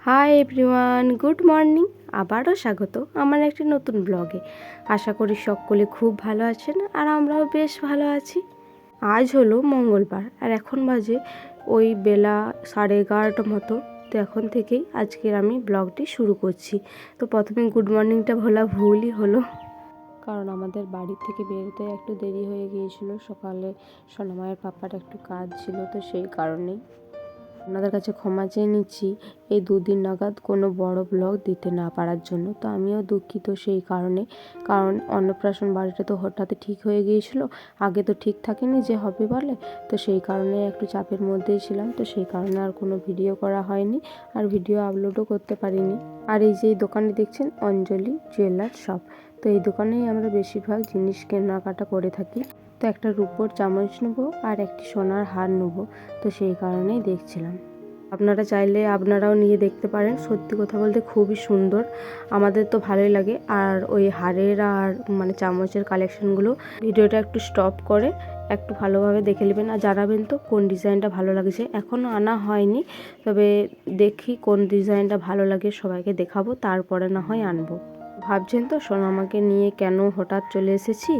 Hi everyone, good morning. আবারও স্বাগত আমার একটি নতুন ব্লগে। আশা করি সকলে খুব ভালো আছেন আর আমরাও বেশ ভালো আছি। আজ হলো মঙ্গলবার আর এখন বাজে ওই বেলা 11:30 মতো। তো এখন থেকেই আজকের আমি ব্লগটি শুরু করছি। তো প্রথমে গুড মর্নিংটা বলা ভুলই হলো, কারণ আমাদের বাড়ি থেকে বেরোতে একটু দেরি হয়ে গিয়েছিল। সকালে সোনামায়ের পাপার একটু কাজ ছিল, তো সেই কারণেই আপনাদের কাছে ক্ষমা চেয়ে নিচ্ছি এই 2 দিন নাগাদ কোনো বড় ব্লগ দিতে না পারার জন্য। তো আমিও দুঃখিত সেই কারণে, কারণ অন্নপ্রাশন বাড়িটা তো হঠাৎ ঠিক হয়ে গিয়েছিল, আগে তো ঠিক থাকেনি যে হবে বলে। তো সেই কারণে একটু চাপের মধ্যেই ছিলাম, তো সেই কারণে আর কোনো ভিডিও করা হয়নি আর ভিডিও আপলোডও করতে পারিনি। আর এই যে এই দোকানে দেখছেন অঞ্জলি জুয়েলার্স শপ, তো এই দোকানেই আমরা বেশিরভাগ জিনিস কেনাকাটা করে থাকি। তো একটা রূপোর চামচ নেবো আর একটি সোনার হার নেবো, তো সেই কারণেই দেখছিলাম। আপনারা চাইলে আপনারাও নিয়ে দেখতে পারেন। সত্যি কথা বলতে খুবই সুন্দর, আমাদের তো ভালোই লাগে। আর ওই হারের আর মানে চামচের কালেকশনগুলো ভিডিওটা একটু স্টপ করে একটু ভালোভাবে দেখে নেবেন আর জানাবেন তো কোন ডিজাইনটা ভালো লাগছে। এখনও আনা হয়নি, তবে দেখি কোন ডিজাইনটা ভালো লাগে সবাইকে দেখাবো, তারপরে না হয় আনবো। ভাবছেন তো সোনামাকে নিয়ে কেন হঠাৎ চলে এসেছি?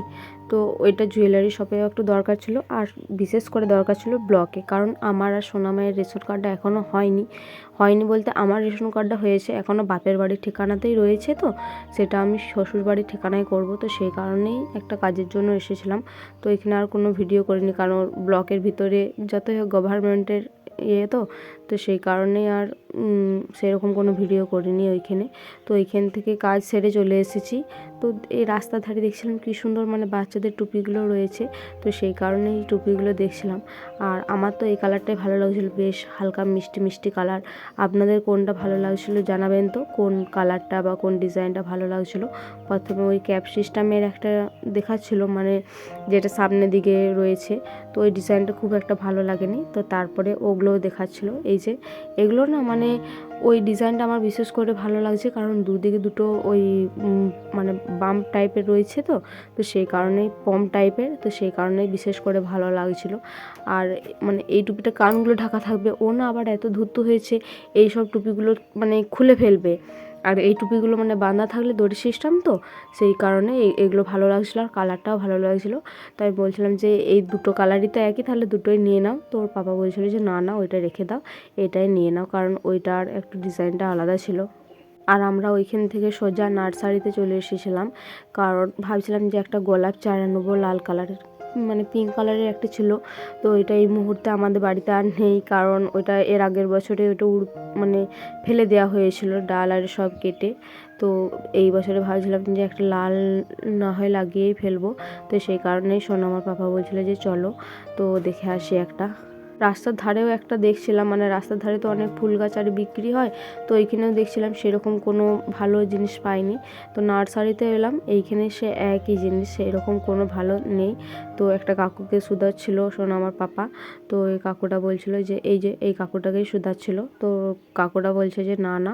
তো ওইটা জুয়েলারি শপেও একটু দরকার ছিল, আর বিশেষ করে দরকার ছিল ব্লকে, কারণ আমার আর সোনামায়ের রেশন কার্ডটা এখনও হয়নি বলতে আমার রেশন কার্ডটা হয়েছে, এখনও বাপের বাড়ির ঠিকানাতেই রয়েছে। তো সেটা আমি শ্বশুর বাড়ির ঠিকানায় করব, তো সেই কারণেই একটা কাজের জন্য এসেছিলাম। তো এখানে আর কোনো ভিডিও করিনি, কারণ ব্লকের ভিতরে যতই হোক গভর্নমেন্টের তো সেই কারণেই আর সেরকম কোনো ভিডিও করিনি ওইখানে। তো ওইখান থেকে কাজ সেরে চলে এসেছি। তো এই রাস্তার ধারে দেখছিলাম কী সুন্দর মানে বাচ্চাদের টুপিগুলো রয়েছে, তো সেই কারণেই টুপিগুলো দেখছিলাম। আর আমার তো এই কালারটাই ভালো লাগছিলো, বেশ হালকা মিষ্টি মিষ্টি কালার। আপনাদের কোনটা ভালো লাগছিলো জানাবেন তো, কোন কালারটা বা কোন ডিজাইনটা ভালো লাগছিলো। প্রথমে ওই ক্যাপ সিস্টেমের একটা দেখাচ্ছিলো, মানে যেটা সামনের দিকে রয়েছে, তো ওই ডিজাইনটা খুব একটা ভালো লাগেনি। তো তারপরে ওগুলোও দেখাচ্ছিলো। এই যে এগুলো না মানে ওই ডিজাইনটা আমার বিশেষ করে ভালো লাগছে, কারণ দুদিকে দুটো ওই মানে বাম্প টাইপের রয়েছে, তো সেই কারণেই পম টাইপের, তো সেই কারণেই বিশেষ করে ভালো লাগছিল। আর মানে এই টুপিটা কানগুলো ঢাকা থাকবে, ও না আবার এত ধূর্ত হয়েছে এই সব টুপিগুলো মানে খুলে ফেলবে। আর এই টুপিগুলো মানে বাঁধা থাকলে দড়ি সিস্টেম, তো সেই কারণে এগুলো ভালো লাগছিলো আর কালারটাও ভালো লাগছিলো। তাই বলছিলাম যে এই দুটো কালারই তো একই, তাহলে দুটোই নিয়ে নাও। তো ওর পাপা বলছিল যে না না ওইটা রেখে দাও, এটাই নিয়ে নাও, কারণ ওইটার একটু ডিজাইনটা আলাদা ছিল। আর আমরা ওইখান থেকে সোজা নার্সারিতে চলে এসেছিলাম, কারণ ভাবছিলাম যে একটা গোলাপ চারা নেবো লাল কালারের, মানে পিঙ্ক কালারের একটা ছিল। তো ওইটা এই মুহূর্তে আমাদের বাড়িতে আর নেই, কারণ ওইটা এর আগের বছরে ওইটা মানে ফেলে দেওয়া হয়েছিল, ডাল আর সব কেটে। তো এই বছরে ভাবছিলাম যে একটা লাল না হয় লাগিয়েই ফেলবো। তো সেই কারণেই আমার পাপা বলছিল যে চলো তো দেখে আসি একটা। রাস্তার ধারেও একটা দেখছিলাম, মানে রাস্তার ধারে তো অনেক ফুল গাছ আর বিক্রি হয়, তো এইখানেও দেখছিলাম সেরকম কোনো ভালো জিনিস পাইনি। তো নার্সারিতে এলাম, এইখানে সে একই জিনিস, সেরকম কোনো ভালো নেই। তো একটা কাকুকে শুধাচ্ছিল আমার পাপা, তো এই কাকুটা বলছিল যে এই কাকুটাকেই শুধাচ্ছিল। তো কাকুটা বলছে যে না না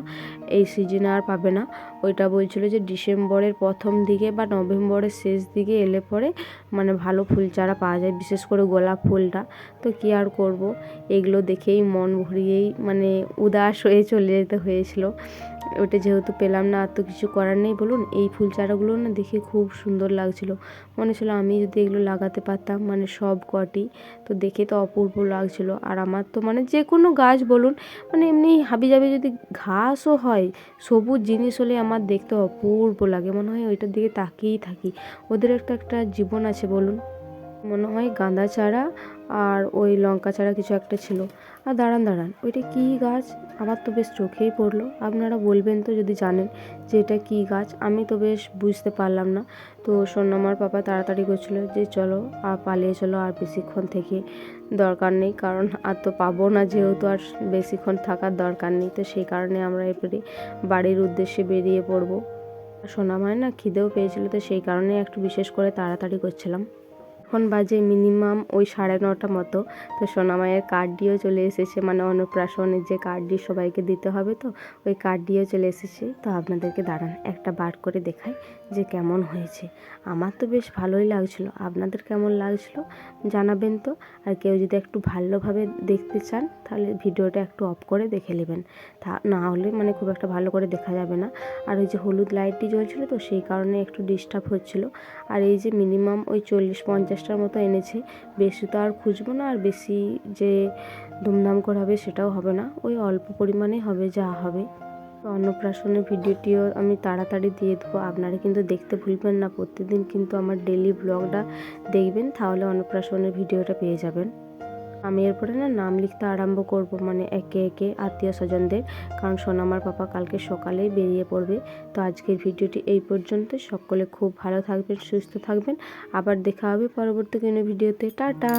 এই সিজনে আর পাবে না। ওইটা বলছিল যে ডিসেম্বরের প্রথম দিকে বা নভেম্বরের শেষ দিকে এলে পরে মানে ভালো ফুল চারা পাওয়া যায়, বিশেষ করে গোলাপ ফুলটা। তো কী আর করব, এগুলো দেখেই মন ভরিয়েই মানে উদাস হয়ে চলে যেতে হয়েছিল। ওটা যেহেতু পেলাম না আর তো কিছু করার নেই বলুন। এই ফুল চারাগুলো না দেখে খুব সুন্দর লাগছিল, মনে ছিল আমি যদি এগুলো লাগাতে পারতাম, মানে সব কটি। তো দেখে তো অপূর্ব লাগছিল। আর আমার তো মানে যে কোনো গাছ বলুন, মানে এমনি হাবিজাবি যদি ঘাসও হয়, সবুজ জিনিস হলে আমার দেখতে অপূর্ব লাগে, মনে হয় ওইটার দিকে তাকিয়েই থাকি। ওদের একটা জীবন আছে বলুন। মনে হয় গাঁদা চারা আর ওই লঙ্কা চারা কিছু একটা ছিল। আর দাঁড়ান ওইটা কী গাছ? আমার তো বেশ চোখেই পড়লো। আপনারা বলবেন তো যদি জানেন যে এটা কী গাছ। আমি তো বেশ বুঝতে পারলাম না। তো সোনামার পাপা তাড়াতাড়ি করছিল যে চলো আর পালিয়ে চলো, আর বেশিক্ষণ থেকে দরকার নেই, কারণ আর তো পাবো না, যেহেতু আর বেশিক্ষণ থাকার দরকার নেই। তো সেই কারণে আমরা এবারে বাড়ির উদ্দেশ্যে বেরিয়ে পড়বো। সোনামার না খিদেও পেয়েছিল, তো সেই কারণে একটু বিশেষ করে তাড়াতাড়ি করছিলাম। এখন বাজে মিনিমাম ওই 9:30 মতো। তো সোনামায়ের কার্ডটিও চলে এসেছে, মানে অন্নপ্রাশনের যে কার্ডটি সবাইকে দিতে হবে, তো ওই কার্ডটিও চলে এসেছে। তো আপনাদেরকে দাঁড়ান একটা বার করে দেখাই যে কেমন হয়েছে। আমার তো বেশ ভালোই লাগছিলো, আপনাদের কেমন লাগছিলো জানাবেন তো। আর কেউ যদি একটু ভালোভাবে দেখতে চান তাহলে ভিডিওটা একটু অফ করে দেখে নেবেন, তা না হলে মানে খুব একটা ভালো করে দেখা যাবে না। আর ওই যে হলুদ লাইটটি জ্বলছিলো, তো সেই কারণে একটু ডিস্টার্ব হচ্ছিলো। আর এই যে মিনিমাম ওই 40-50টার মতো এনেছে, বেশি তো আর খুঁজবো না, আর বেশি যে ধুমধাম করে হবে সেটাও হবে না, ওই অল্প পরিমাণে হবে যা হবে। তো অন্নপ্রাশনের ভিডিওটিও আমি তাড়াতাড়ি দিয়ে দেবো, আপনারা কিন্তু দেখতে ভুলবেন না। প্রতিদিন কিন্তু আমার ডেলি ব্লগটা দেখবেন, তাহলে অন্নপ্রাশনের ভিডিওটা পেয়ে যাবেন। আমি এরপরে না নাম লিখতে আরম্ভ করব, মানে একে একে আত্মীয় স্বজনদের, কারণ সোনামার পাপা কালকে সকালেই বেরিয়ে পড়বে। তো আজকের ভিডিওটি এই পর্যন্ত। সকলে খুব ভালো থাকবেন, সুস্থ থাকবেন। আবার দেখা হবে পরবর্তী কোনো ভিডিওতে। টাটা।